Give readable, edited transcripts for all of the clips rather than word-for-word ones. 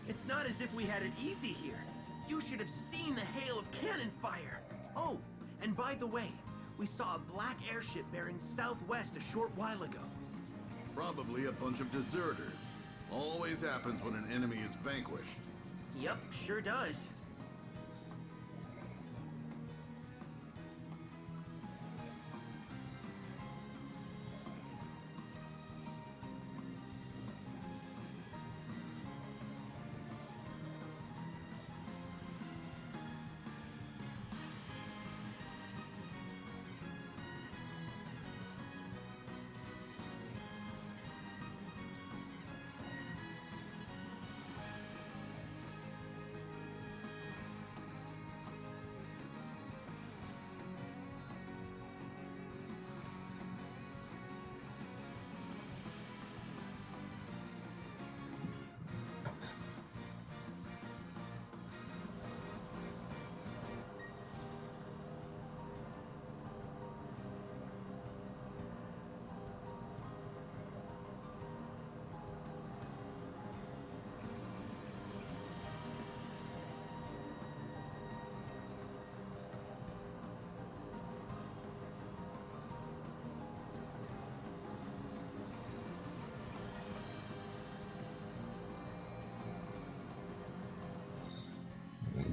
It's not as if we had it easy here. You should have seen the hail of cannon fire. Oh, and by the way, we saw a black airship bearing southwest a short while ago. Probably a bunch of deserters. Always happens when an enemy is vanquished. Yup, sure does.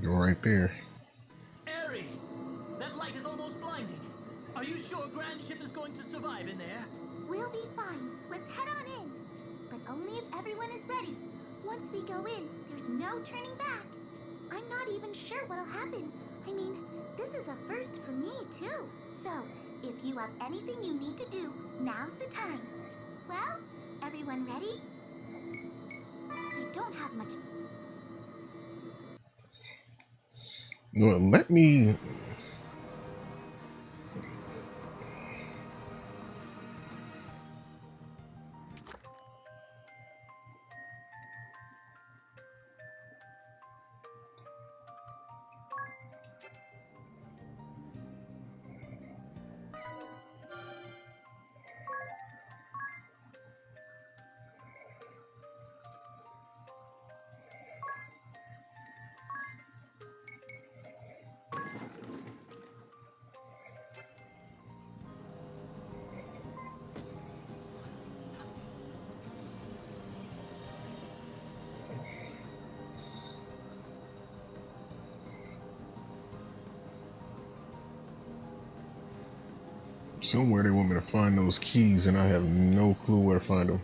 Go right there. Airy! That light is almost blinding. Are you sure Grand Ship is going to survive in there? We'll be fine. Let's head on in. But only if everyone is ready. Once we go in, there's no turning back. I'm not even sure what'll happen. I mean, this is a first for me, too. So, if you have anything you need to do, now's the time. Well, everyone ready? We don't have much... No, let me. Somewhere they want me to find those keys, and I have no clue where to find them.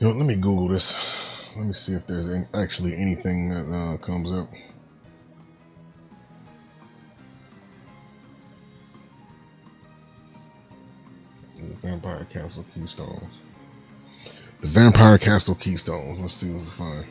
You know, let me Google this. Let me see if there's actually anything that comes up. The Vampire Castle Keystones. The Vampire Castle Keystones. Let's see what we find.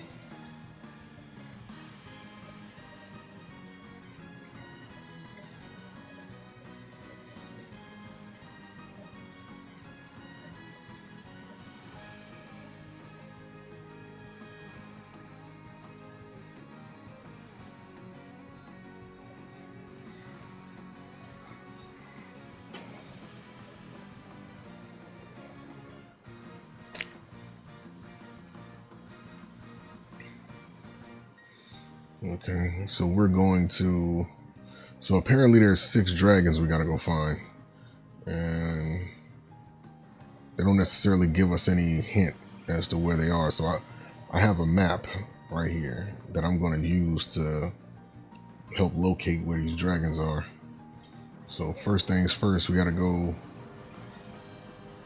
Okay, so we're going to So apparently there's 6 dragons we gotta go find. And they don't necessarily give us any hint as to where they are. So I have a map right here that I'm gonna use to help locate where these dragons are. So first things first, we gotta go.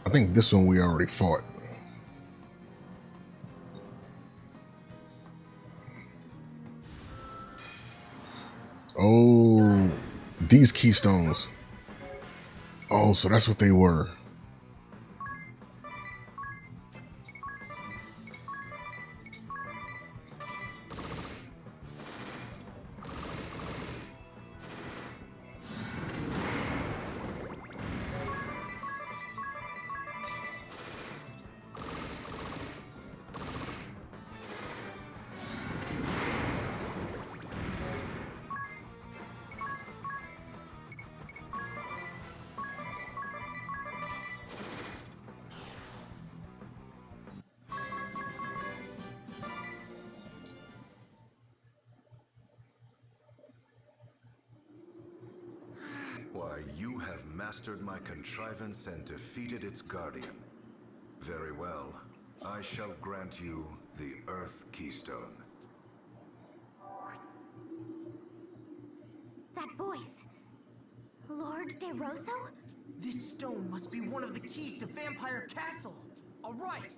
I think this one we already fought. Oh, these keystones. Oh, so that's what they were. Why, you have mastered my contrivance and defeated its guardian. Very well. I shall grant you the Earth Keystone. That voice. Lord DeRosso? This stone must be one of the keys to Vampire Castle. All right.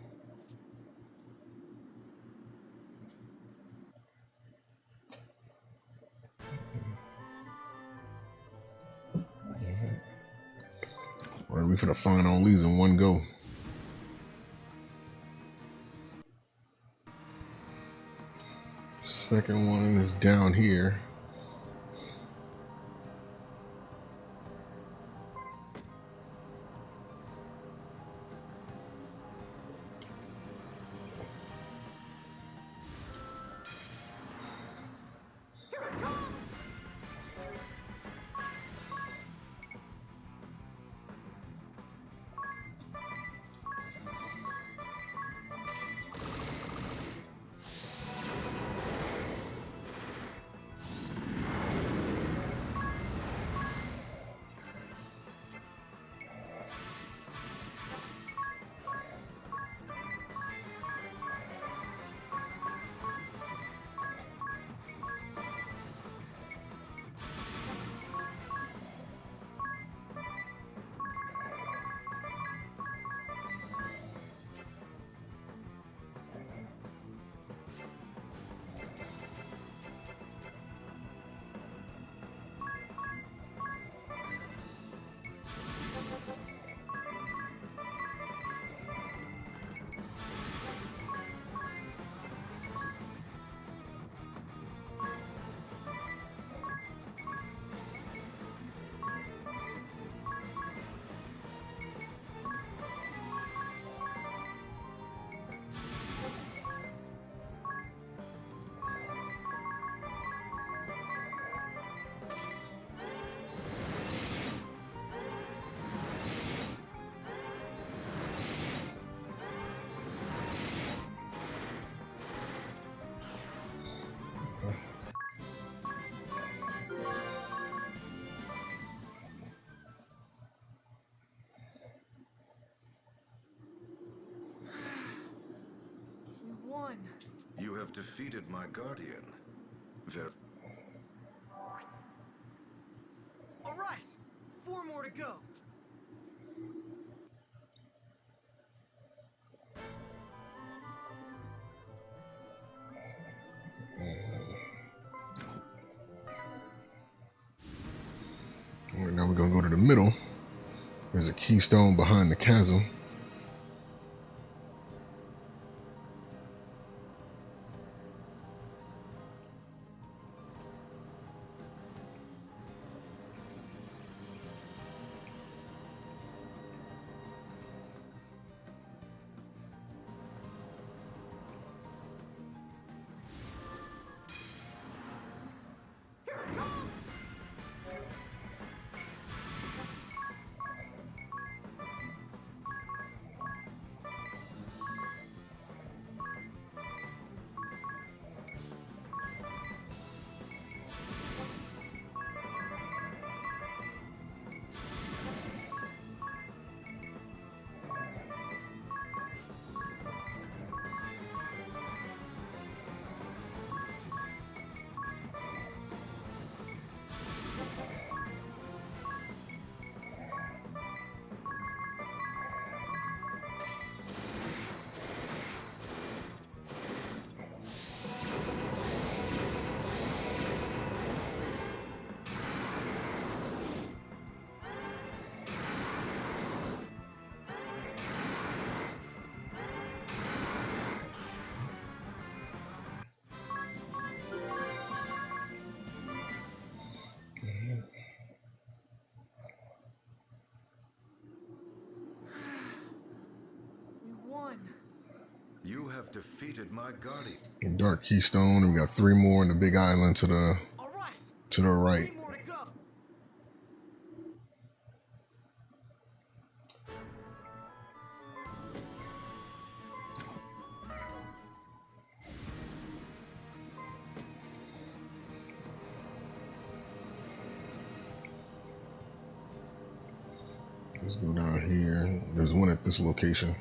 Or we finna find all these in one go. Second one is down here. You have defeated my guardian. All right. 4 more to go. All right, now we're gonna go to the middle. There's a keystone behind the chasm. You have defeated my guardian. Dark Keystone, and we got 3 more in the big island to the All right, right. 3 more to go. Let's go down here. There's one at this location.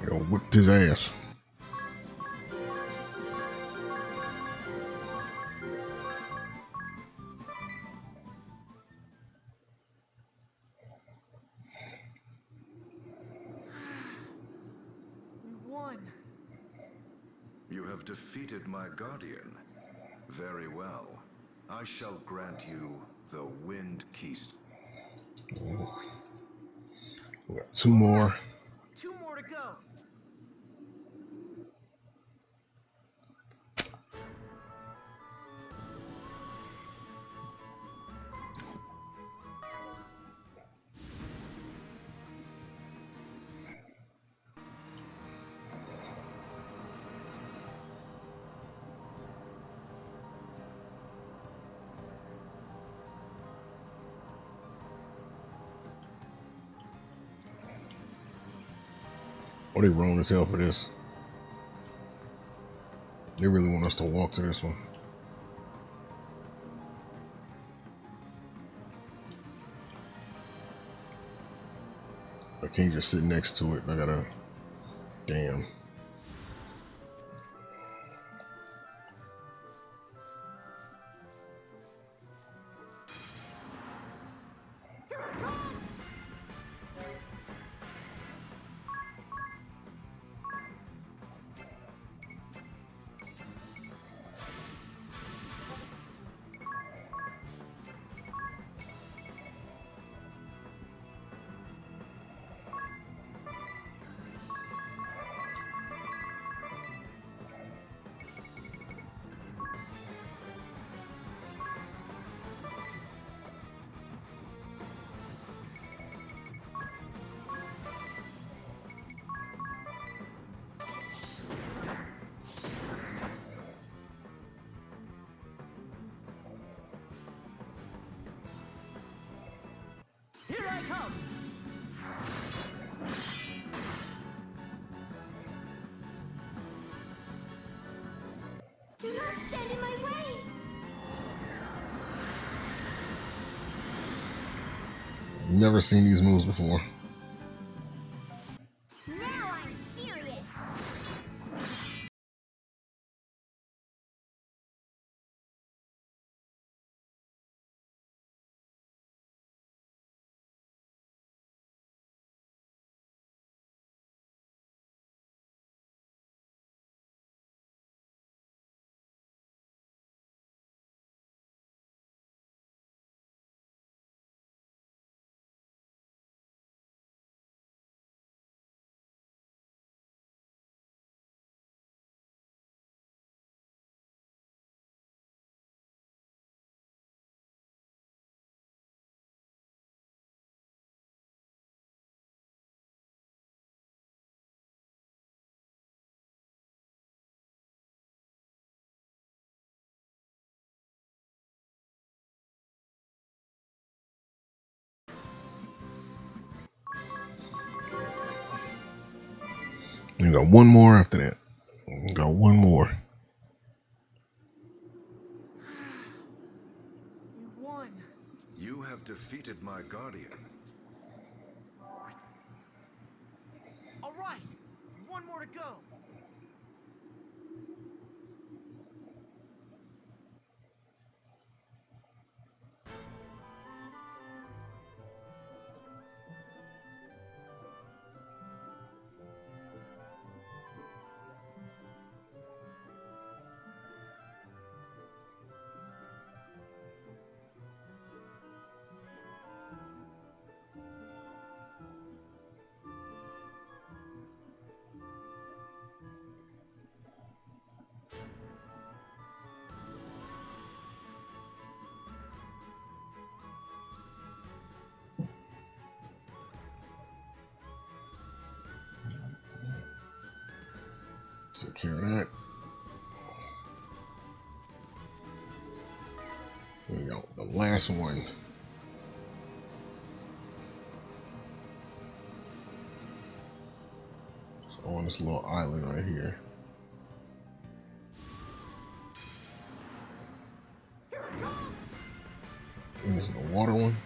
Yo, whipped his ass. We won. You have defeated my guardian. Very well. I shall grant you the Wind Keystone. We got 2 more. 2 more to go. Oh, they wrong as hell for this. They really want us to walk to this one. I can't just sit next to it. I gotta... Damn. Here I come! Do not stand in my way! Never seen these moves before. We got one more after that. We got one more. You won. You have defeated my guardian. All right, one more to go. Take care of that. There we go. The last one. So on this little island right here. And this is the water one.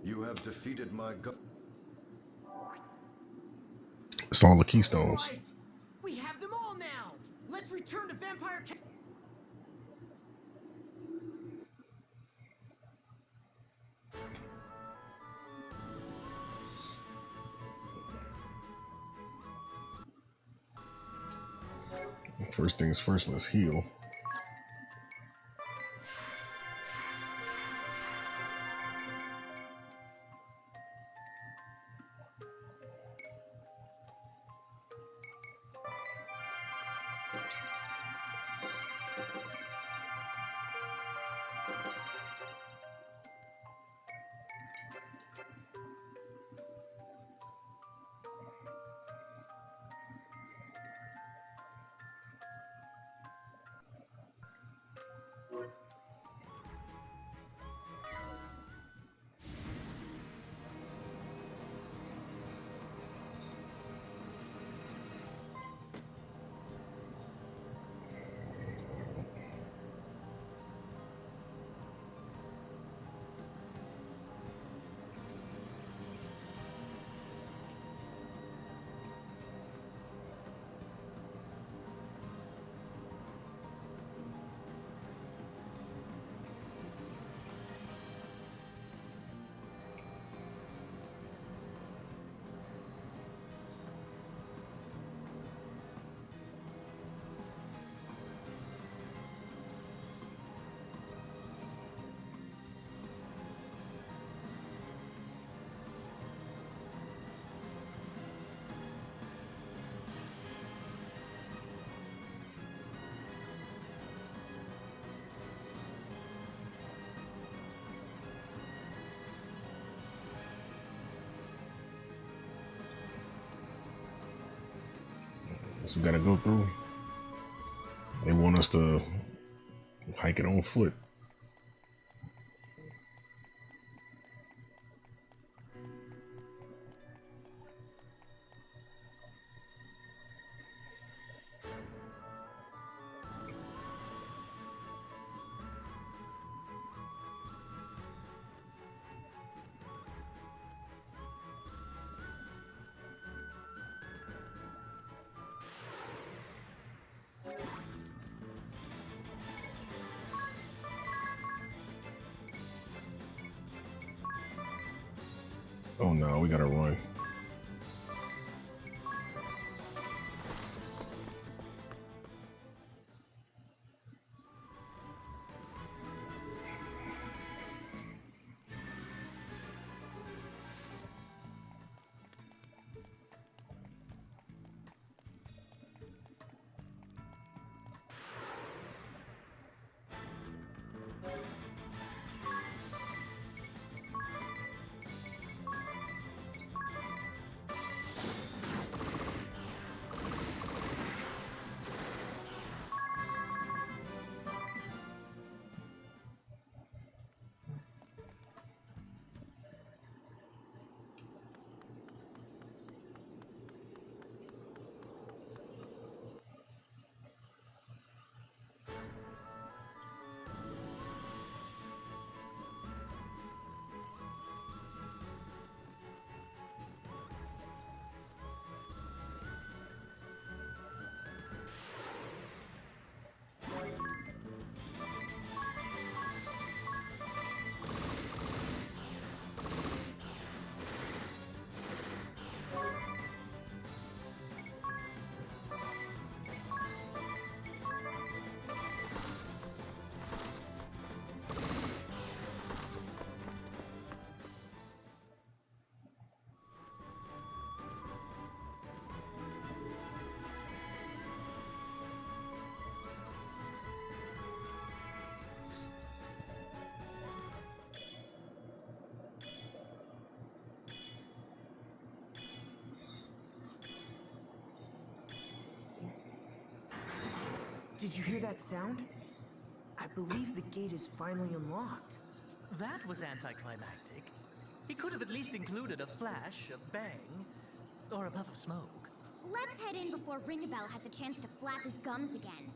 You have defeated my guardian. It's all the keystones. Right, we have them all now. Let's return to Vampire Ca- First things first, let's heal. So we gotta go through. They want us to hike it on foot. Oh no, we gotta run. Did you hear that sound? I believe the gate is finally unlocked. That was anticlimactic. He could have at least included a flash, a bang, or a puff of smoke. Let's head in before Ringabel has a chance to flap his gums again.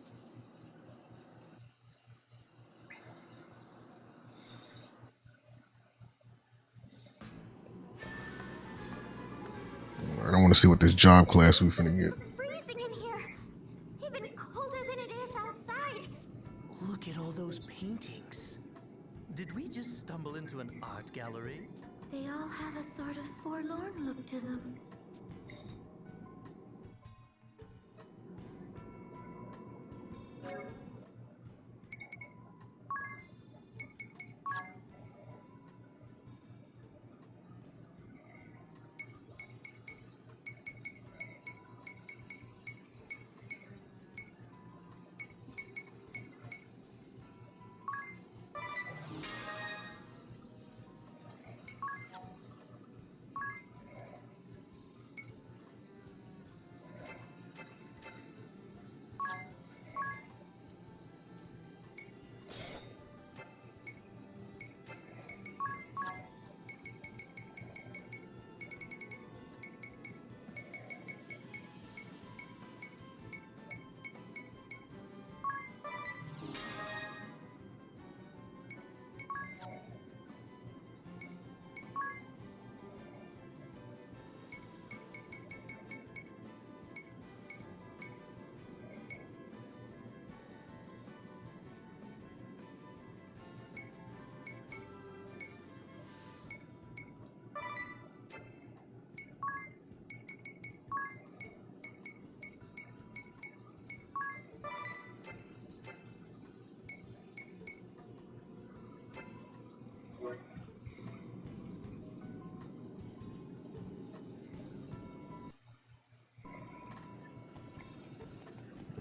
I don't want to see what this job class we finna get. Freezing in here! Even colder than it is outside! Look at all those paintings. Did we just stumble into an art gallery? They all have a sort of forlorn look to them.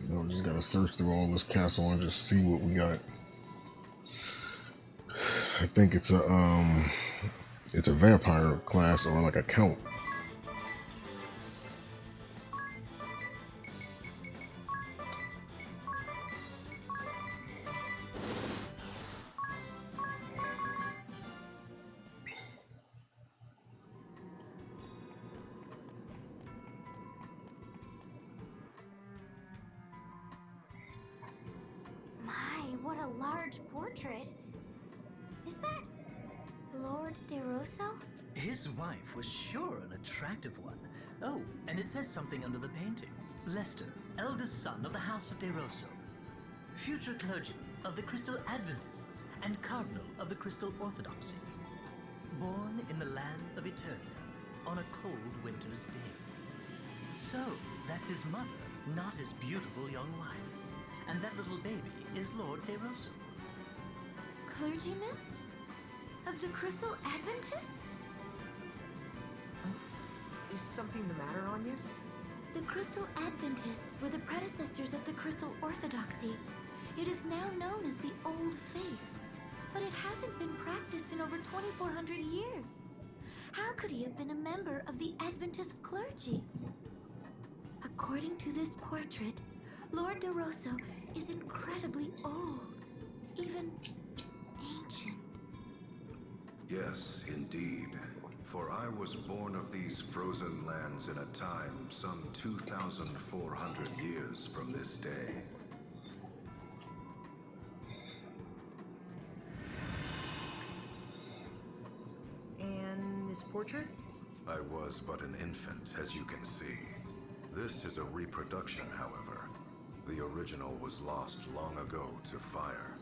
You know, just gotta search through all this castle and just see what we got. I think it's a vampire class or like a count. What a large portrait. Is that Lord DeRosso? His wife was sure an attractive one. Oh, and it says something under the painting. Lester, eldest son of the House of DeRosso. Future clergyman of the Crystal Adventists and Cardinal of the Crystal Orthodoxy. born in the land of Eternia on a cold winter's day. So, that's his mother, not his beautiful young wife. And that little baby is Lord DeRosso. Clergyman? Of the Crystal Adventists? Is something the matter, Agnes? The Crystal Adventists were the predecessors of the Crystal Orthodoxy. It is now known as the Old Faith, but it hasn't been practiced in over 2,400 years. How could he have been a member of the Adventist clergy? According to this portrait, Lord DeRosso is incredibly old, even ancient. Yes, indeed. For I was born of these frozen lands in a time some 2,400 years from this day. And this portrait? I was but an infant, as you can see. This is a reproduction, however. The original was lost long ago to fire.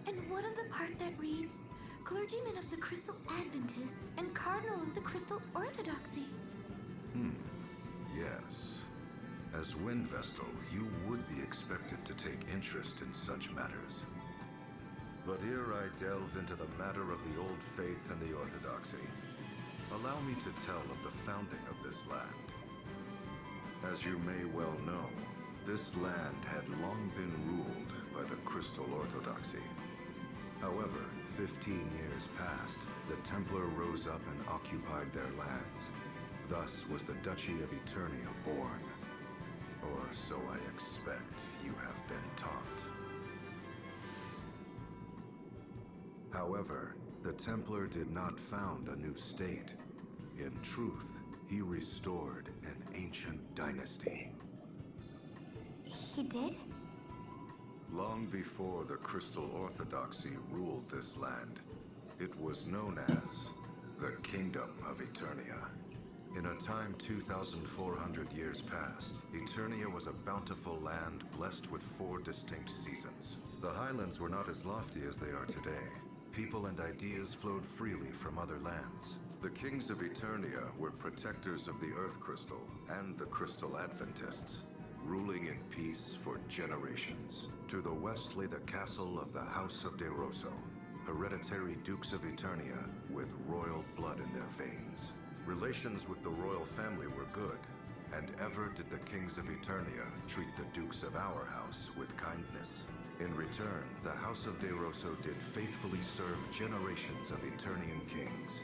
And what of the part that reads, Clergyman of the Crystal Adventists and Cardinal of the Crystal Orthodoxy? Yes. As Wind Vestal, you would be expected to take interest in such matters. But ere I delve into the matter of the Old Faith and the Orthodoxy, allow me to tell of the founding of this land. As you may well know, this land had long been ruled by the Crystal Orthodoxy. However, 15 years passed, the Templar rose up and occupied their lands. Thus was the Duchy of Eternia born. Or so I expect you have been taught. However, the Templar did not found a new state. In truth, he restored an ancient dynasty. He did? Long before the Crystal Orthodoxy ruled this land, it was known as the Kingdom of Eternia. In a time 2,400 years past, Eternia was a bountiful land blessed with 4 distinct seasons. The highlands were not as lofty as they are today. People and ideas flowed freely from other lands. The kings of Eternia were protectors of the Earth Crystal and the Crystal Adventists, ruling in peace for generations. To the west lay the castle of the House of DeRosso, hereditary dukes of Eternia with royal blood in their veins. Relations with the royal family were good, and ever did the kings of Eternia treat the dukes of our house with kindness. In return, the House of DeRosso did faithfully serve generations of Eternian kings.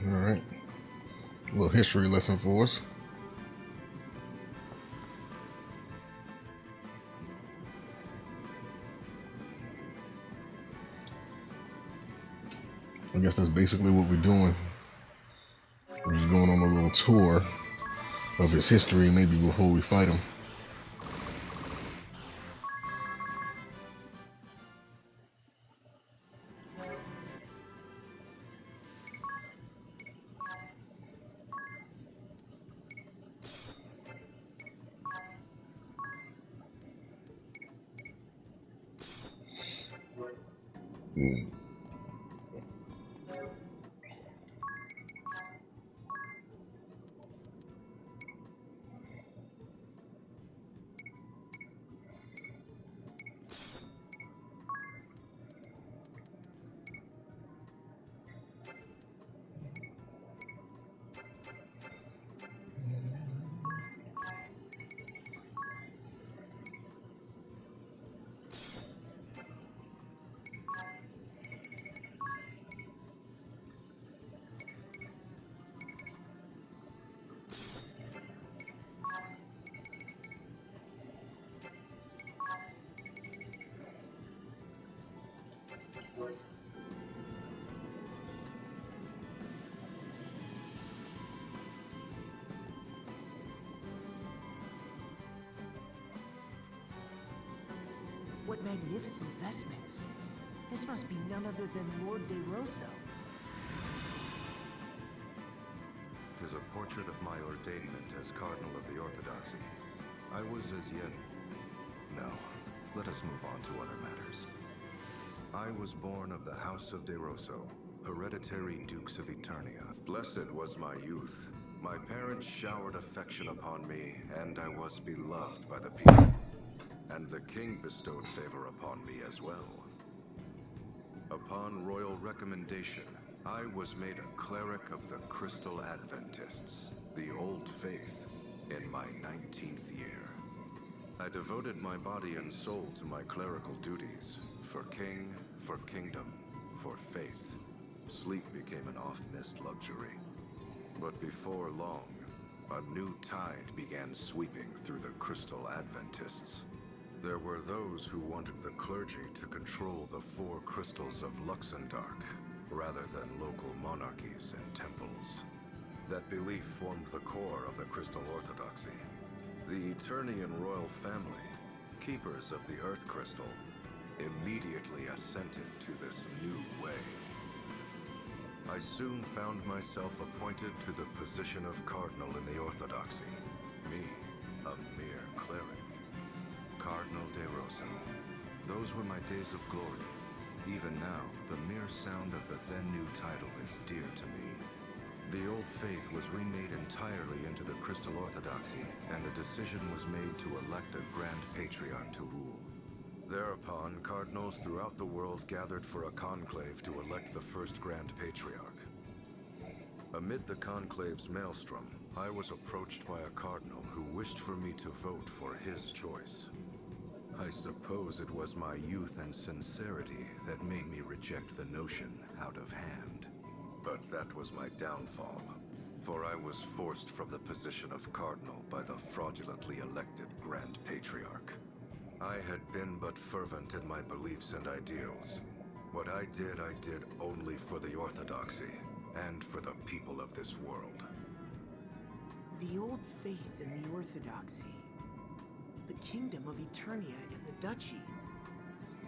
All right. A little history lesson for us. I guess that's basically what we're doing. We're just going on a little tour of his history, maybe before we fight him. What magnificent vestments. This must be none other than Lord DeRosso. Tis a portrait of my ordainment as Cardinal of the Orthodoxy. I was as yet... No, let us move on to other matters. I was born of the House of De Rosso, hereditary Dukes of Eternia. Blessed was my youth. My parents showered affection upon me, and I was beloved by the people. And the king bestowed favor upon me as well. Upon royal recommendation, I was made a cleric of the Crystal Adventists, the Old Faith, in my 19th year. I devoted my body and soul to my clerical duties, for king, for kingdom, for faith. Sleep became an oft-missed luxury. But before long, a new tide began sweeping through the Crystal Adventists. There were those who wanted the clergy to control the 4 crystals of Luxembourg, rather than local monarchies and temples. That belief formed the core of the Crystal Orthodoxy. The Eternian royal family, keepers of the Earth Crystal, immediately assented to this new way. I soon found myself appointed to the position of cardinal in the Orthodoxy. Me, a mere cleric. Cardinal de Rosso. Those were my days of glory. Even now, the mere sound of the then-new title is dear to me. The Old Faith was remade entirely into the Crystal Orthodoxy, and the decision was made to elect a Grand Patriarch to rule. Thereupon, cardinals throughout the world gathered for a conclave to elect the first Grand Patriarch. Amid the conclave's maelstrom, I was approached by a cardinal who wished for me to vote for his choice. I suppose it was my youth and sincerity that made me reject the notion out of hand. But that was my downfall, for I was forced from the position of cardinal by the fraudulently elected Grand Patriarch. I had been but fervent in my beliefs and ideals. What I did only for the Orthodoxy, and for the people of this world. The Old Faith and the Orthodoxy. The Kingdom of Eternia and the Duchy.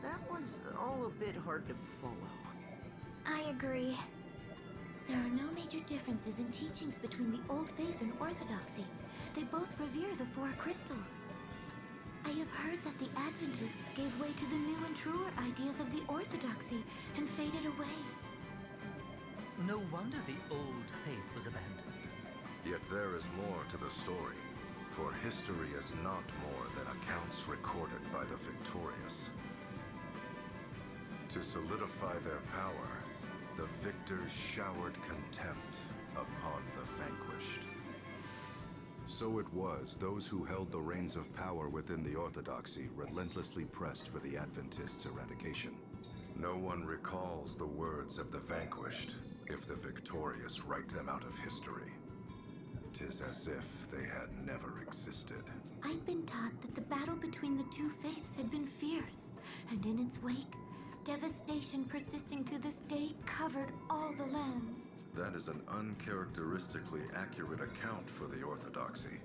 That was all a bit hard to follow. I agree. There are no major differences in teachings between the Old Faith and Orthodoxy. They both revere the 4 crystals. I have heard that the Adventists gave way to the new and truer ideas of the Orthodoxy and faded away. No wonder the Old Faith was abandoned. Yet there is more to the story, for history is not more than accounts recorded by the victorious. To solidify their power, the victors showered contempt upon the vanquished. So it was those who held the reins of power within the Orthodoxy relentlessly pressed for the Adventists' eradication. No one recalls the words of the vanquished if the victorious write them out of history. 'Tis as if they had never existed. I've been taught that the battle between the 2 faiths had been fierce, and in its wake, devastation persisting to this day covered all the lands. That is an uncharacteristically accurate account for the Orthodoxy.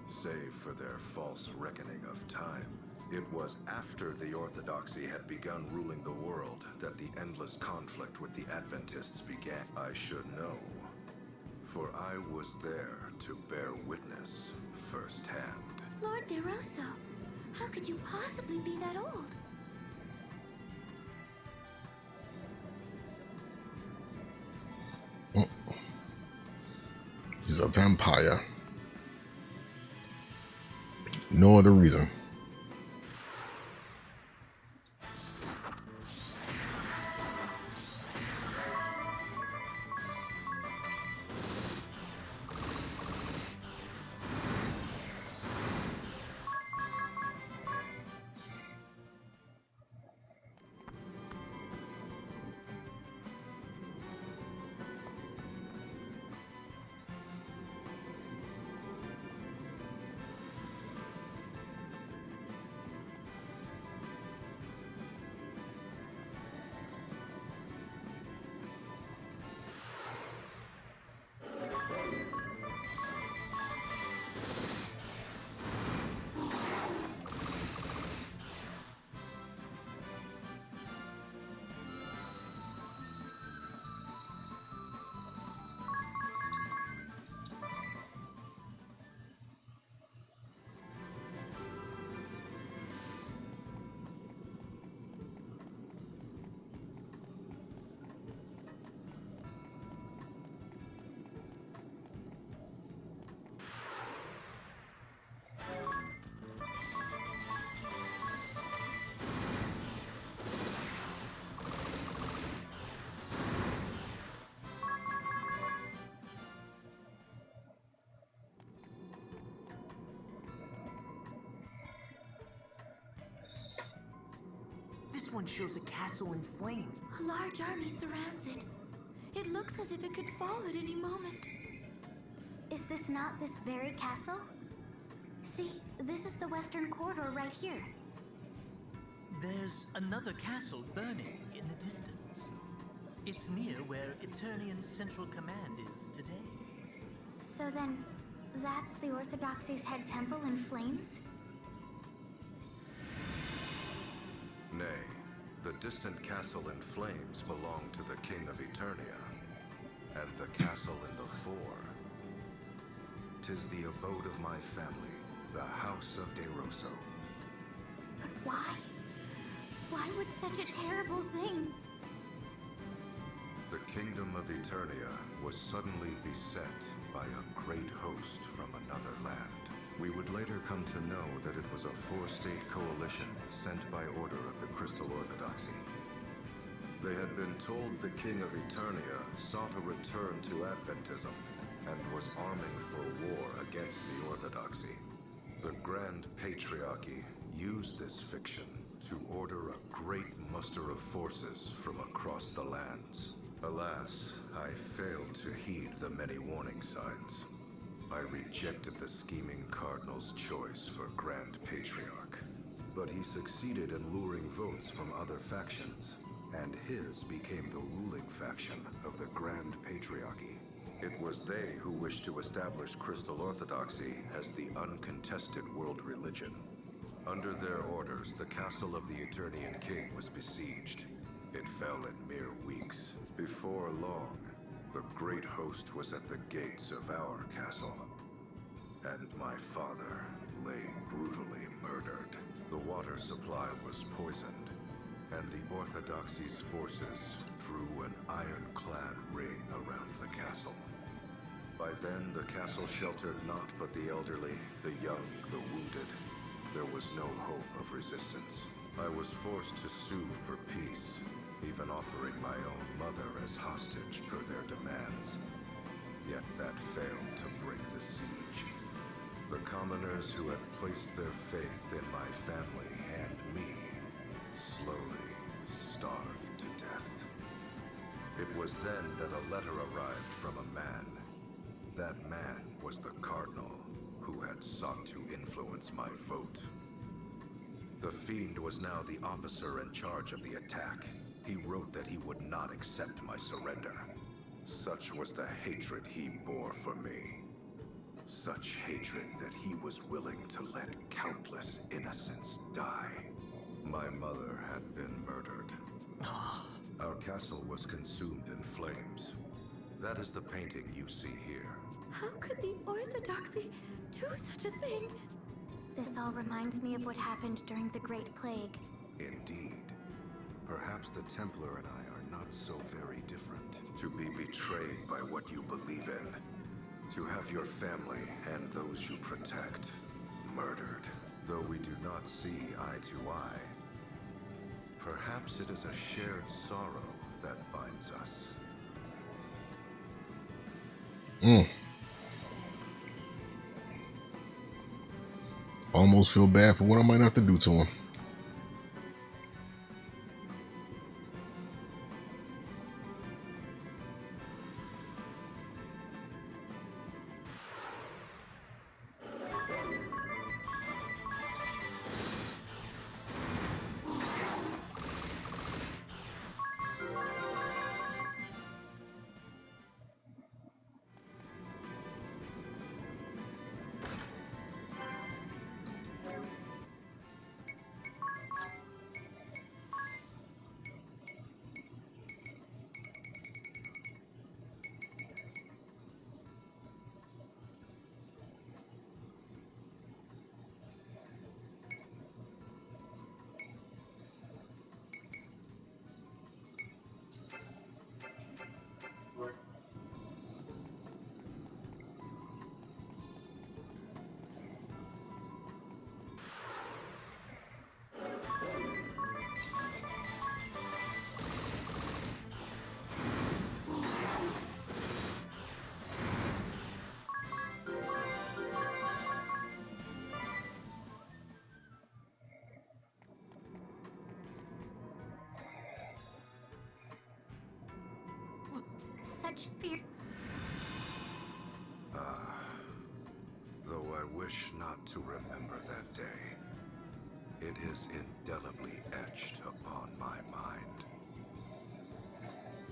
Save for their false reckoning of time. It was after the Orthodoxy had begun ruling the world that the endless conflict with the Adventists began. I should know, for I was there to bear witness firsthand. Lord De Rosso, how could you possibly be that old? He's a vampire. No other reason. one shows a castle in flames. A large army surrounds it. It looks as if it could fall at any moment. Is this not this very castle? See, this is the western corridor right here. There's another castle burning in the distance. It's near where Eternian Central Command is today. So then, that's the Orthodoxy's head temple in flames? Nay, the distant castle in flames belonged to the King of Eternia, and the castle in the fore. 'Tis the abode of my family, the House of De Rosso. But why? Why would such a terrible thing? The kingdom of Eternia was suddenly beset by a great host from another land. We would later come to know that it was a four-state coalition sent by order of the Crystal Orthodoxy. They had been told the King of Eternia sought a return to Adventism and was arming for war against the Orthodoxy. The Grand Patriarchy used this fiction to order a great muster of forces from across the lands. Alas, I failed to heed the many warning signs. I rejected the scheming Cardinal's choice for Grand Patriarch, but he succeeded in luring votes from other factions, and his became the ruling faction of the Grand Patriarchy. It was they who wished to establish Crystal Orthodoxy as the uncontested world religion. Under their orders, the castle of the Eternian King was besieged. It fell in mere weeks. Before long, the great host was at the gates of our castle, and my father lay brutally murdered. The water supply was poisoned, and the Orthodoxy's forces drew an ironclad ring around the castle. By then, the castle sheltered not but the elderly, the young, the wounded. There was no hope of resistance. I was forced to sue for peace, even offering my own mother as hostage per their demands. Yet that failed to break the siege. The commoners who had placed their faith in my family and me slowly starved to death. It was then that a letter arrived from a man. That man was the Cardinal, who had sought to influence my vote. The Fiend was now the officer in charge of the attack. He wrote that he would not accept my surrender. Such was the hatred he bore for me. Such hatred that he was willing to let countless innocents die. My mother had been murdered. Our castle was consumed in flames. That is the painting you see here. How could the Orthodoxy do such a thing? This all reminds me of what happened during the Great Plague. Indeed. Perhaps the Templar and I are not so very different. To be betrayed by what you believe in. To have your family and those you protect murdered. Though we do not see eye to eye, perhaps it is a shared sorrow that binds us. Almost feel bad for what I might have to do to him. such fear. Though I wish not to remember that day, it is indelibly etched upon my mind.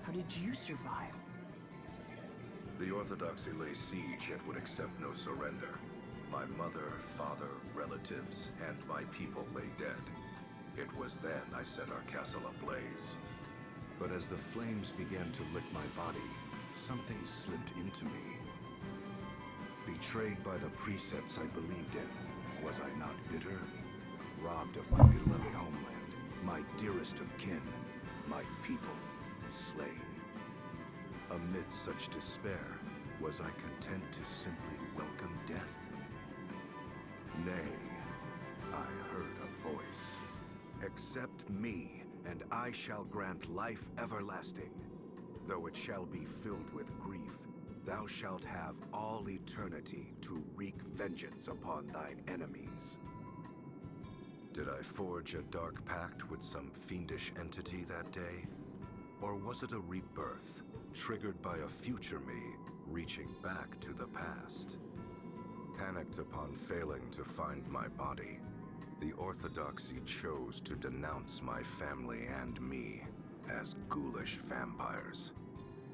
How did you survive? The Orthodoxy lay siege yet would accept no surrender. My mother, father, relatives, and my people lay dead. It was then I set our castle ablaze. But as the flames began to lick my body, something slipped into me. Betrayed by the precepts I believed in, was I not bitter? Robbed of my beloved homeland, my dearest of kin, my people slain. Amid such despair, was I content to simply welcome death? Nay, I heard a voice. Accept me, and I shall grant life everlasting. Though it shall be filled with grief, thou shalt have all eternity to wreak vengeance upon thine enemies. Did I forge a dark pact with some fiendish entity that day? Or was it a rebirth, triggered by a future me reaching back to the past? Panicked upon failing to find my body, the Orthodoxy chose to denounce my family and me as ghoulish vampires.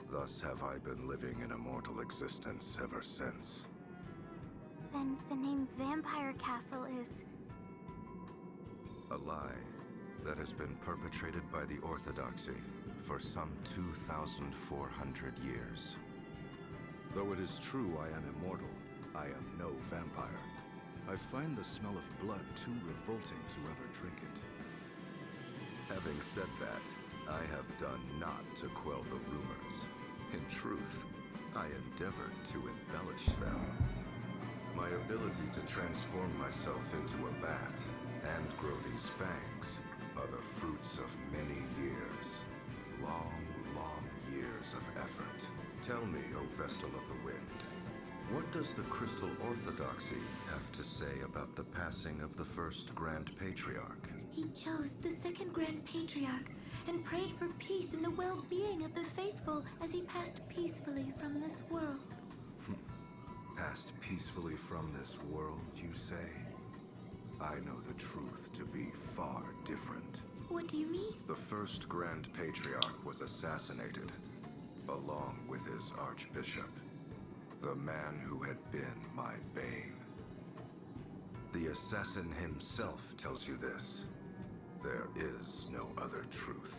Thus have I been living an immortal existence ever since. Then the name Vampire Castle is... A lie that has been perpetrated by the Orthodoxy for some 2,400 years. Though it is true I am immortal, I am no vampire. I find the smell of blood too revolting to ever drink it. Having said that, I have done not to quell the rumors. In truth, I endeavored to embellish them. My ability to transform myself into a bat and grow these fangs are the fruits of many years. Long, long years of effort. Tell me, O Vestal of the Wind, what does the Crystal Orthodoxy have to say about the passing of the first Grand Patriarch? He chose the second Grand Patriarch and prayed for peace and the well-being of the faithful as he passed peacefully from this world. Passed peacefully from this world, you say? I know the truth to be far different. What do you mean? The first Grand Patriarch was assassinated, along with his Archbishop, the man who had been my bane. The assassin himself tells you this. There is no other truth.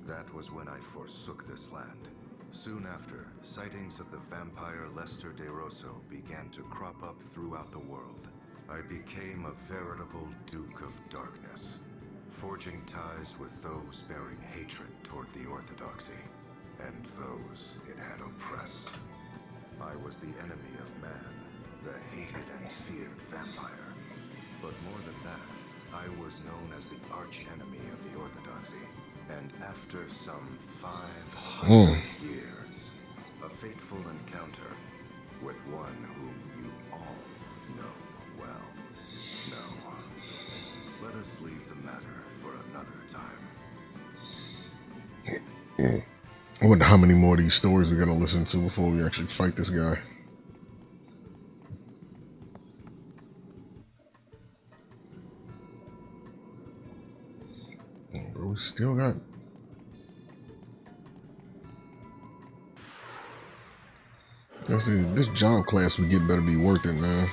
That was when I forsook this land. Soon after, sightings of the vampire Lester De Rosso began to crop up throughout the world. I became a veritable Duke of Darkness, forging ties with those bearing hatred toward the Orthodoxy, and those it had oppressed. I was the enemy of man, the hated and feared vampire. But more than that, I was known as the arch-enemy of the Orthodoxy. And after some 500 years, a fateful encounter with one whom you all know well. No, let us leave the matter for another time. I wonder how many more of these stories we're gonna listen to before we actually fight this guy. But we still got... Let's see, this job class we get better be worth it, man.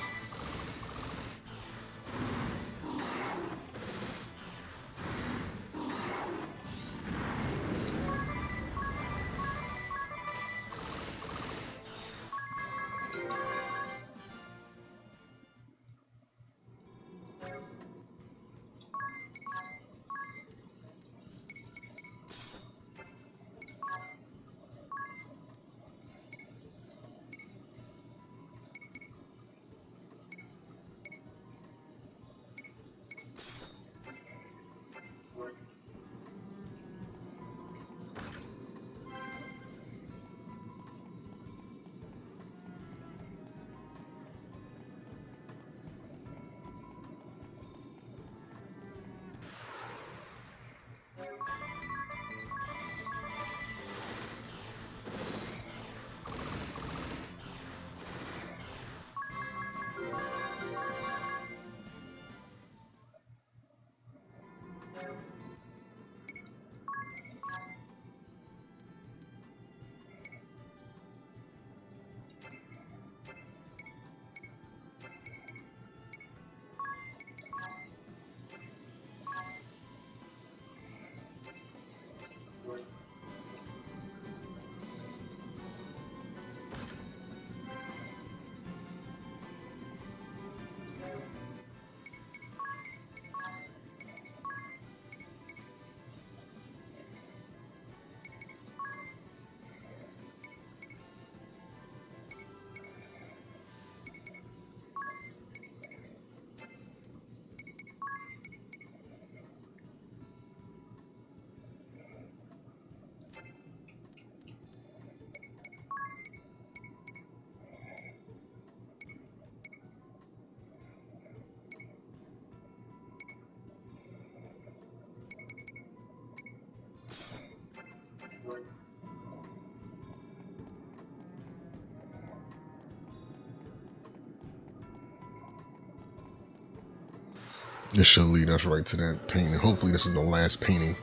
This should lead us right to that painting. Hopefully this is the last painting.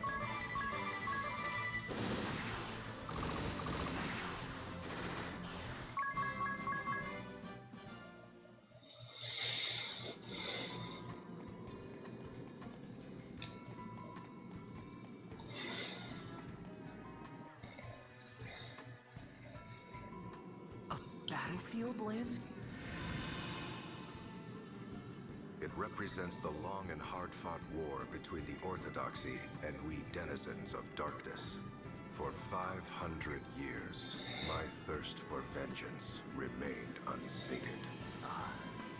A battlefield landscape? It represents the long and hard-fought war between the Orthodoxy and we denizens of darkness. For 500 years, my thirst for vengeance remained unsated.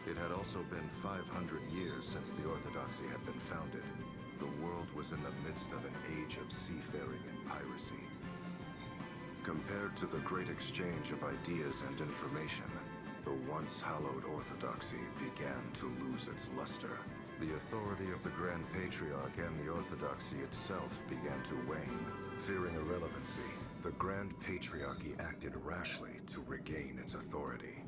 It had also been 500 years since the Orthodoxy had been founded. The world was in the midst of an age of seafaring and piracy. Compared to the great exchange of ideas and information, the once hallowed Orthodoxy began to lose its luster. The authority of the Grand Patriarch and the Orthodoxy itself began to wane. Fearing irrelevancy, the Grand Patriarchy acted rashly to regain its authority.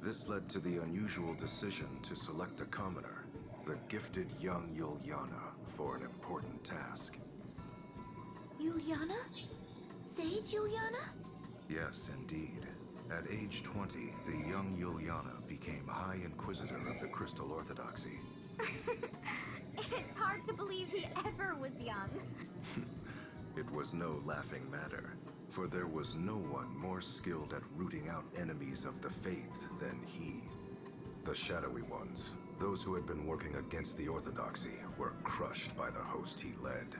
This led to the unusual decision to select a commoner, the gifted young Yuliana, for an important task. Yuliana? Sage Yuliana? Yes, indeed. At age 20, the young Yuliana became High Inquisitor of the Crystal Orthodoxy. It's hard to believe he ever was young. It was no laughing matter, for there was no one more skilled at rooting out enemies of the faith than he. The shadowy ones, those who had been working against the Orthodoxy, were crushed by the host he led.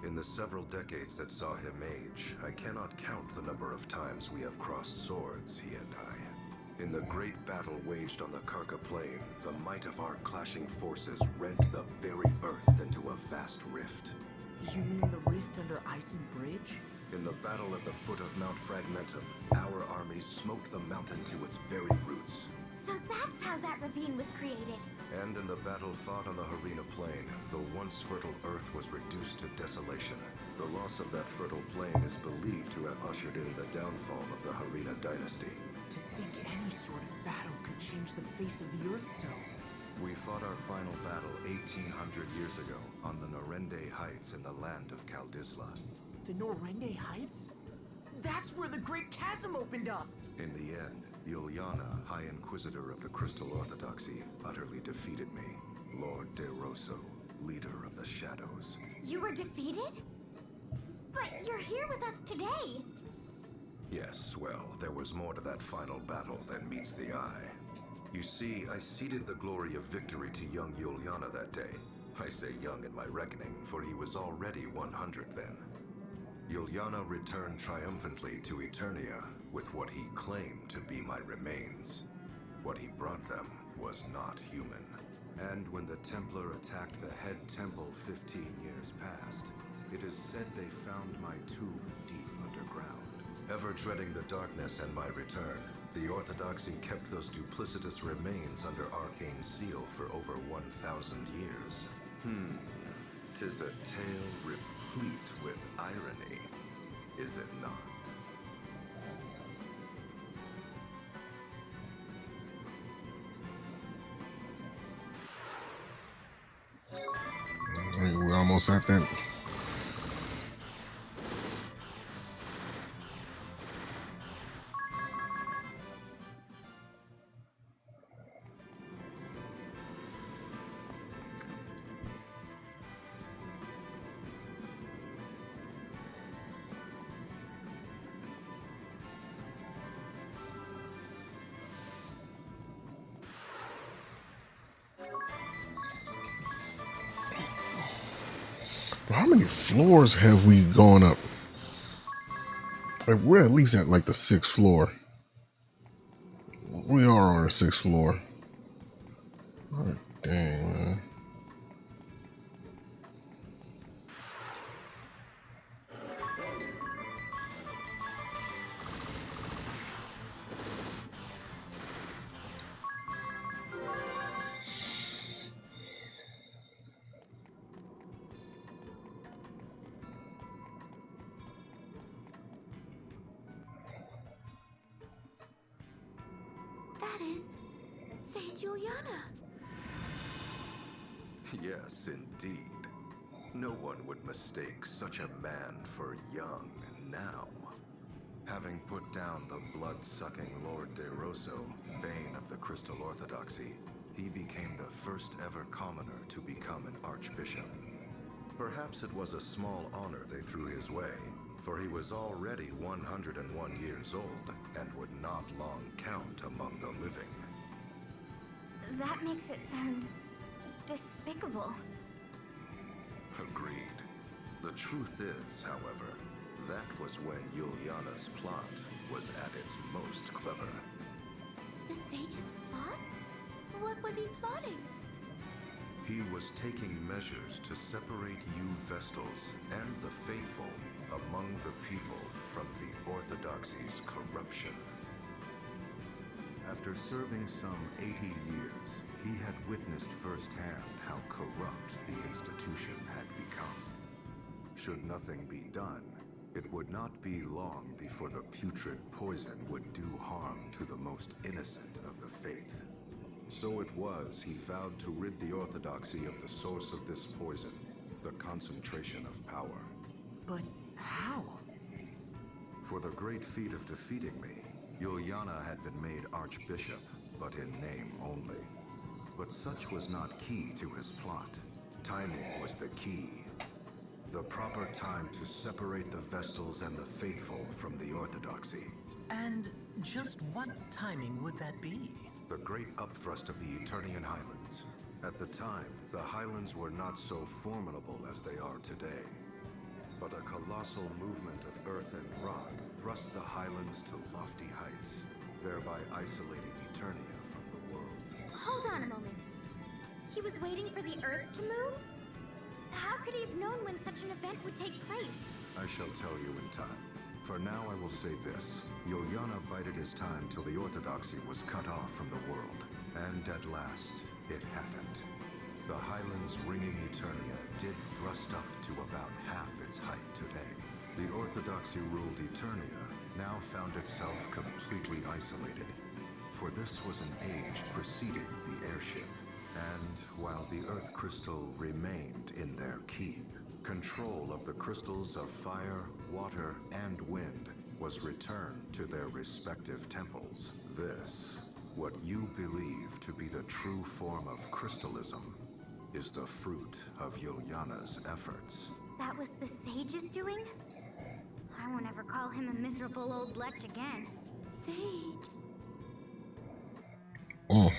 In the several decades that saw him age, I cannot count the number of times we have crossed swords, he and I. In the great battle waged on the Karka Plain, the might of our clashing forces rent the very earth into a vast rift. You mean the rift under Ison Bridge? In the battle at the foot of Mount Fragmentum, our armies smote the mountain to its very roots. So that's how that ravine was created. And in the battle fought on the Harina Plain, the once fertile earth was reduced to desolation. The loss of that fertile plain is believed to have ushered in the downfall of the Harina dynasty. To think any sort of battle could change the face of the earth so. We fought our final battle 1,800 years ago on the Norende Heights in the land of Kaldisla. The Norende Heights? That's where the Great Chasm opened up! In the end, Yuliana, High Inquisitor of the Crystal Orthodoxy, utterly defeated me. Lord De Rosso, leader of the Shadows. You were defeated? But you're here with us today. Yes, well, there was more to that final battle than meets the eye. You see, I ceded the glory of victory to young Yuliana that day. I say young in my reckoning, for he was already 100 then. Yuliana returned triumphantly to Eternia with what he claimed to be my remains. What he brought them was not human. And when the Templar attacked the head temple 15 years past, it is said they found my tomb deep underground. Ever dreading the darkness and my return, the Orthodoxy kept those duplicitous remains under arcane seal for over 1,000 years. 'Tis a tale replete with irony, is it not? We're almost at that. How many floors have we gone up? Like, we're at least at like the 6th floor. We are on the 6th floor. Oh, dang, man. That is Sage Juliana. Yes, indeed. No one would mistake such a man for young now. Having put down the blood-sucking Lord de Rosso, bane of the Crystal Orthodoxy, he became the first ever commoner to become an archbishop. Perhaps it was a small honor they threw his way, for he was already 101 years old and would not long count among the living. That makes it sound despicable. Agreed. The truth is, however, that was when Juliana's plot was at its most clever. The Sage's plot? What was he plotting? He was taking measures to separate you Vestals and the faithful among the people from the Orthodoxy's corruption. After serving some 80 years, he had witnessed firsthand how corrupt the institution had become. Should nothing be done, it would not be long before the putrid poison would do harm to the most innocent of the faith. So it was he vowed to rid the Orthodoxy of the source of this poison, the concentration of power. But how? For the great feat of defeating me, Juliana had been made archbishop, but in name only. But such was not key to his plot. Timing was the key. The proper time to separate the Vestals and the faithful from the Orthodoxy. And just what timing would that be? The great upthrust of the Eternian Highlands. At the time, the Highlands were not so formidable as they are today. But a colossal movement of earth and rock thrust the Highlands to lofty heights, thereby isolating Eternia from the world. Hold on a moment. He was waiting for the Earth to move? How could he have known when such an event would take place? I shall tell you in time. For now, I will say this. Juliana bided his time till the Orthodoxy was cut off from the world. And at last, it happened. The Highlands ringing Eternia did thrust up to about half its height today. The Orthodoxy-ruled Eternia now found itself completely isolated. For this was an age preceding the airship. And while the Earth Crystal remained in their keep, control of the crystals of fire, water, and wind was returned to their respective temples. This, what you believe to be the true form of crystalism, is the fruit of Juliana's efforts. That was the Sage's doing? I won't ever call him a miserable old lech again. Sage. Mm.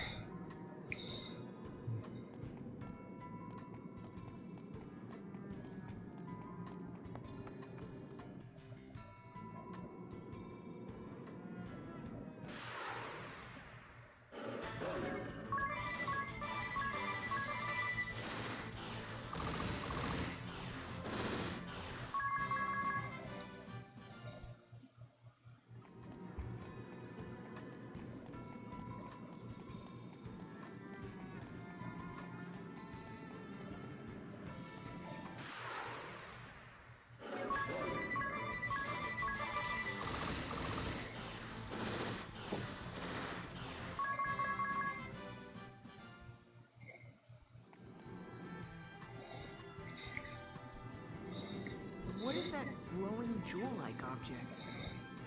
What is that glowing jewel-like object?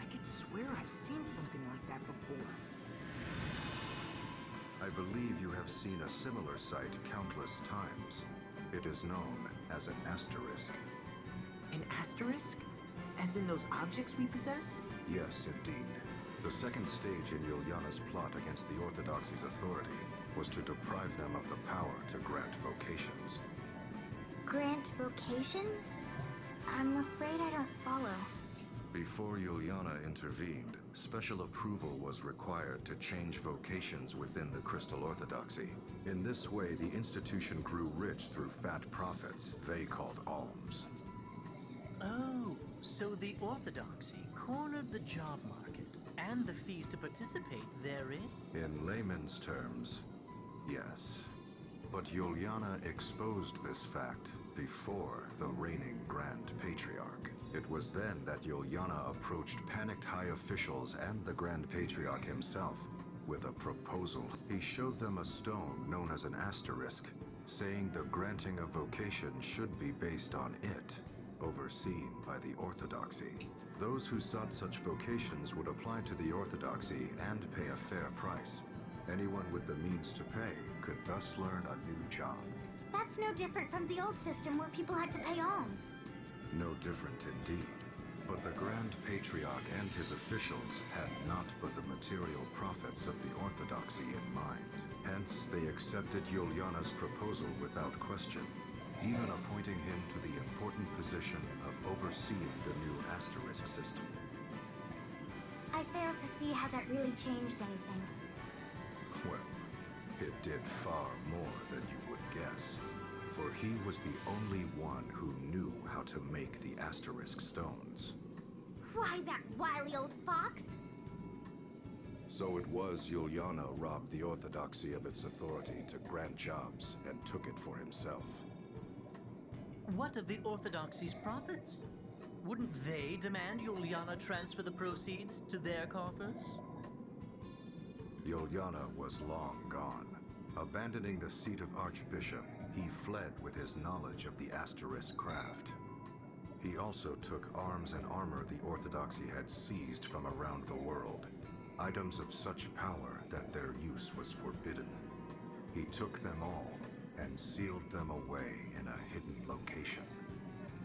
I could swear I've seen something like that before. I believe you have seen a similar sight countless times. It is known as an asterisk. An asterisk? As in those objects we possess? Yes, indeed. The second stage in Juliana's plot against the Orthodoxy's authority was to deprive them of the power to grant vocations. Grant vocations? I'm afraid I don't follow. Before Juliana intervened, special approval was required to change vocations within the Crystal Orthodoxy. In this way, the institution grew rich through fat profits they called alms. Oh, so the Orthodoxy cornered the job market and the fees to participate therein? In layman's terms, yes. But Juliana exposed this fact before the reigning Grand Patriarch. It was then that Juliana approached panicked high officials and the Grand Patriarch himself, with a proposal. He showed them a stone known as an asterisk, saying the granting of vocation should be based on it, overseen by the Orthodoxy. Those who sought such vocations would apply to the Orthodoxy and pay a fair price. Anyone with the means to pay could thus learn a new job. That's no different from the old system where people had to pay alms. No different indeed. But the Grand Patriarch and his officials had not but the material profits of the Orthodoxy in mind. Hence, they accepted Yuliana's proposal without question, even appointing him to the important position of overseeing the new asterisk system. I fail to see how that really changed anything. Well, it did far more than you would guess, for he was the only one who knew how to make the asterisk stones. Why, that wily old fox? So it was Yuliana robbed the Orthodoxy of its authority to grant jobs and took it for himself. What of the Orthodoxy's profits? Wouldn't they demand Yuliana transfer the proceeds to their coffers? Yuliana was long gone. Abandoning the seat of Archbishop, he fled with his knowledge of the asterisk craft. He also took arms and armor the Orthodoxy had seized from around the world, items of such power that their use was forbidden. He took them all and sealed them away in a hidden location.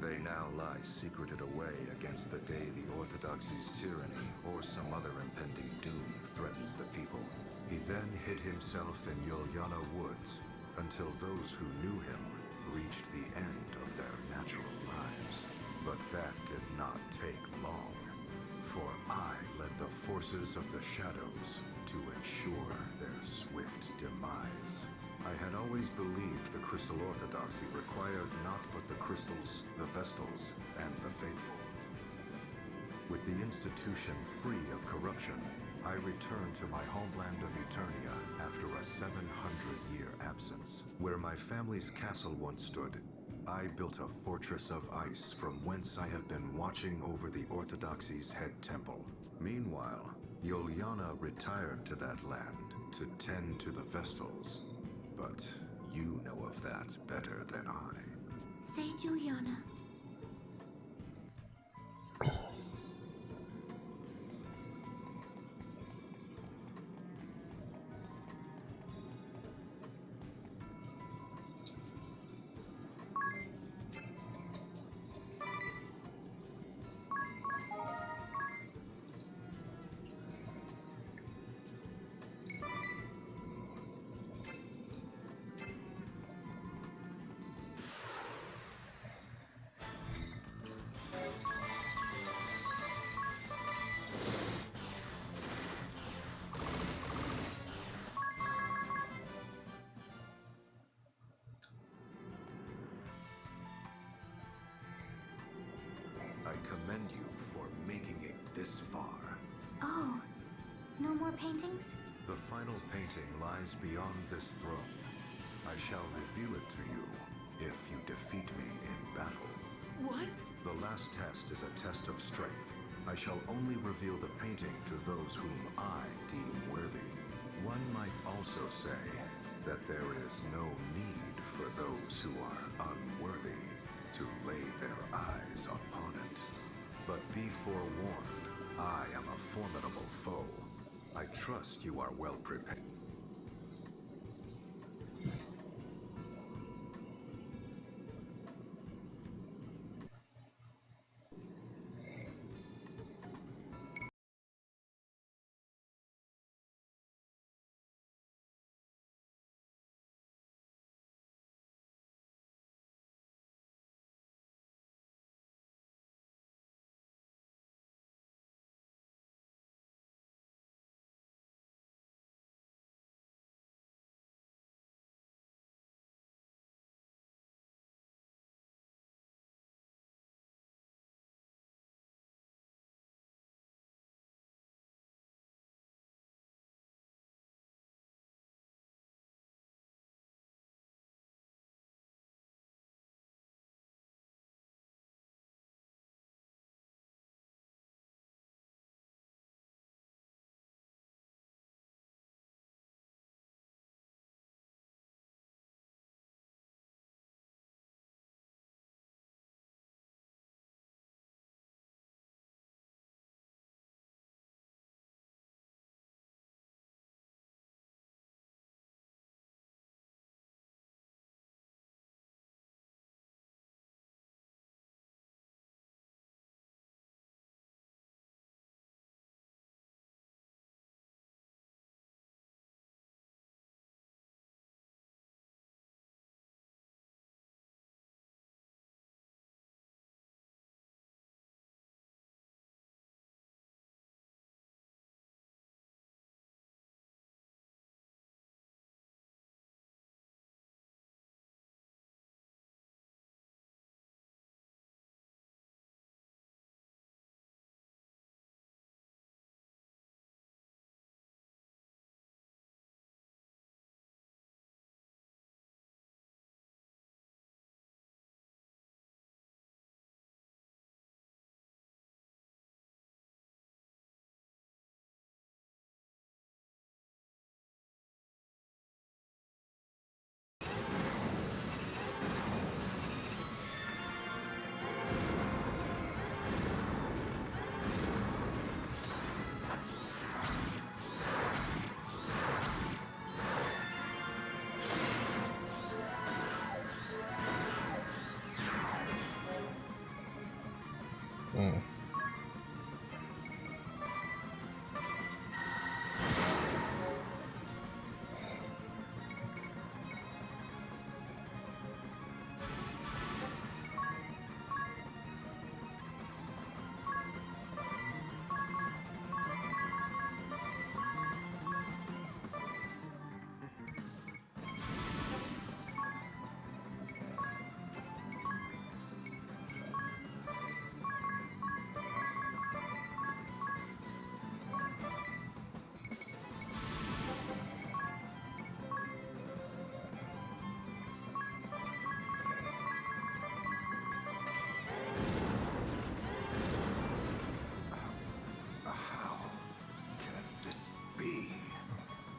They now lie secreted away against the day the Orthodoxy's tyranny or some other impending doom threatens the people. He then hid himself in Yuliana Woods until those who knew him reached the end of their natural lives. But that did not take long, for I led the forces of the shadows to ensure their swift demise. I had always believed the Crystal Orthodoxy required not but the crystals, the Vestals, and the faithful. With the institution free of corruption, I returned to my homeland of Eternia after a 700-year absence. Where my family's castle once stood, I built a fortress of ice from whence I have been watching over the Orthodoxy's head temple. Meanwhile, Yuliana retired to that land to tend to the Vestals. But you know of that better than I. Say Juliana. I commend you for making it this far. Oh, no more paintings? The final painting lies beyond this throne. I shall reveal it to you if you defeat me in battle. What? The last test is a test of strength. I shall only reveal the painting to those whom I deem worthy. One might also say that there is no need for those who are unworthy to lay their eyes upon it. But be forewarned, I am a formidable foe. I trust you are well prepared.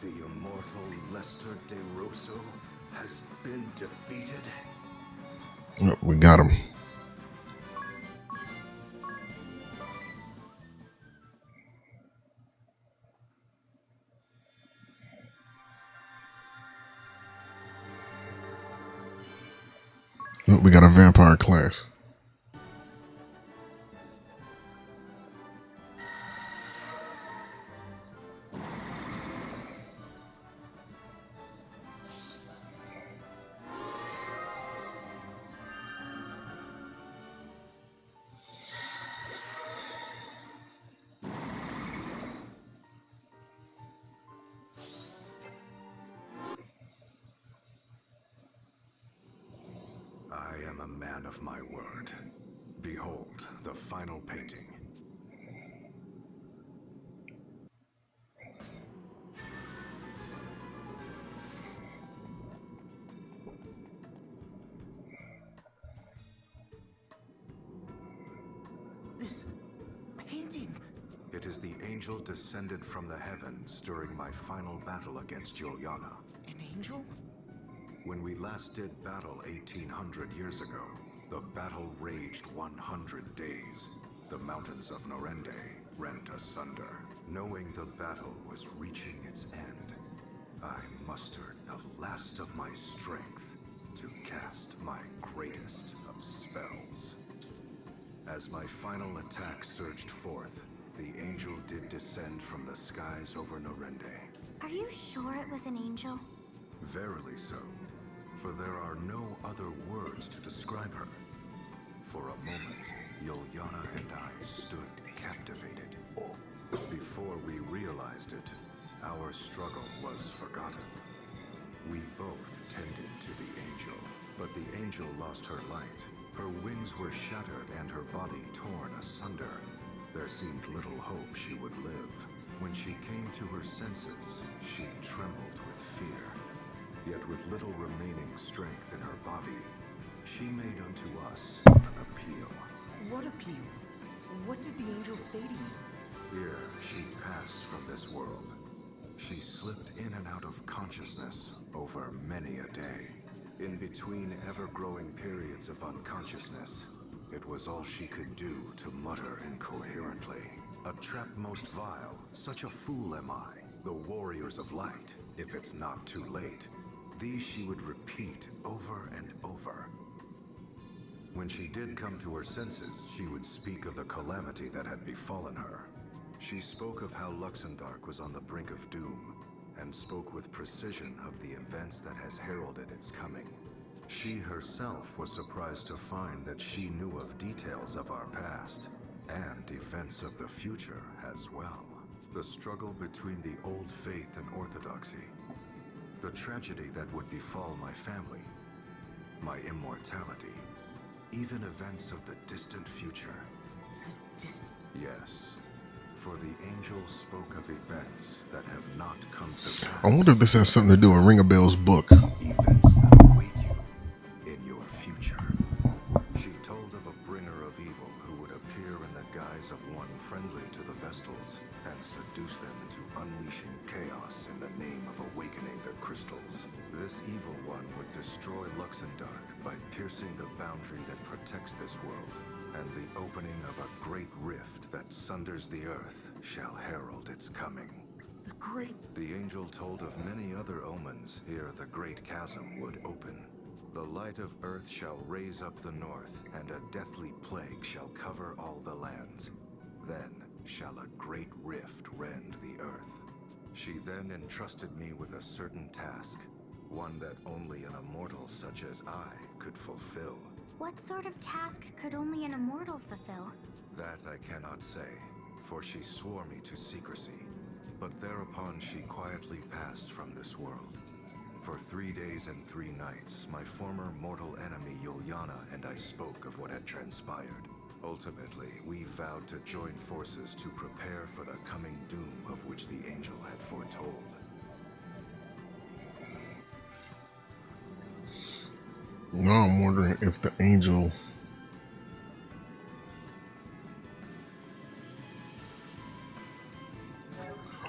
The immortal Lester De Rosso has been defeated. Yep, we got him. Yep, we got a vampire class. I am a man of my word. Behold the final painting. This painting. It is the angel descended from the heavens during my final battle against Juliana. An angel? When we last did battle 1800 years ago, the battle raged 100 days. The mountains of Norende rent asunder. Knowing the battle was reaching its end, I mustered the last of my strength to cast my greatest of spells. As my final attack surged forth, the angel did descend from the skies over Norende. Are you sure it was an angel? Verily so, for there are no other words to describe her. For a moment, Juliana and I stood captivated. Before we realized it, our struggle was forgotten. We both tended to the angel, but the angel lost her light. Her wings were shattered and her body torn asunder. There seemed little hope she would live. When she came to her senses, she trembled with fear. Yet with little remaining strength in her body, she made unto us an appeal. What appeal? What did the angel say to you? Here she passed from this world. She slipped in and out of consciousness over many a day. In between ever-growing periods of unconsciousness, it was all she could do to mutter incoherently. A trap most vile, such a fool am I. The warriors of light, if it's not too late. These she would repeat over and over. When she did come to her senses, she would speak of the calamity that had befallen her. She spoke of how Luxembourg was on the brink of doom, and spoke with precision of the events that has heralded its coming. She herself was surprised to find that she knew of details of our past, and events of the future as well. The struggle between the old faith and orthodoxy, the tragedy that would befall my family, my immortality, even events of the distant future. Yes, for the angel spoke of events that have not come to pass. I wonder if this has something to do with Ring a Bell's book. Events that await you in your future. She told of a bringer of evil who would appear in the guise of one friendly to the Vestals and seduce them into unleashing chaos in the name of awakening the crystals. This evil one would destroy Luxembourg by piercing the boundary that protects this world, and the opening of a great rift that sunders the earth shall herald its coming. The great... The angel told of many other omens ere the great chasm would open. The light of earth shall raise up the north, and a deathly plague shall cover all the lands. Then shall a great rift rend the earth. She then entrusted me with a certain task, one that only an immortal such as I could fulfill. What sort of task could only an immortal fulfill? That I cannot say, for she swore me to secrecy. But thereupon she quietly passed from this world. For 3 days and 3 nights, my former mortal enemy Yuliana and I spoke of what had transpired. Ultimately, we vowed to join forces to prepare for the coming doom of which the angel had foretold. Now I'm wondering if the angel...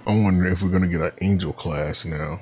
I'm wondering if we're going to get an angel class now.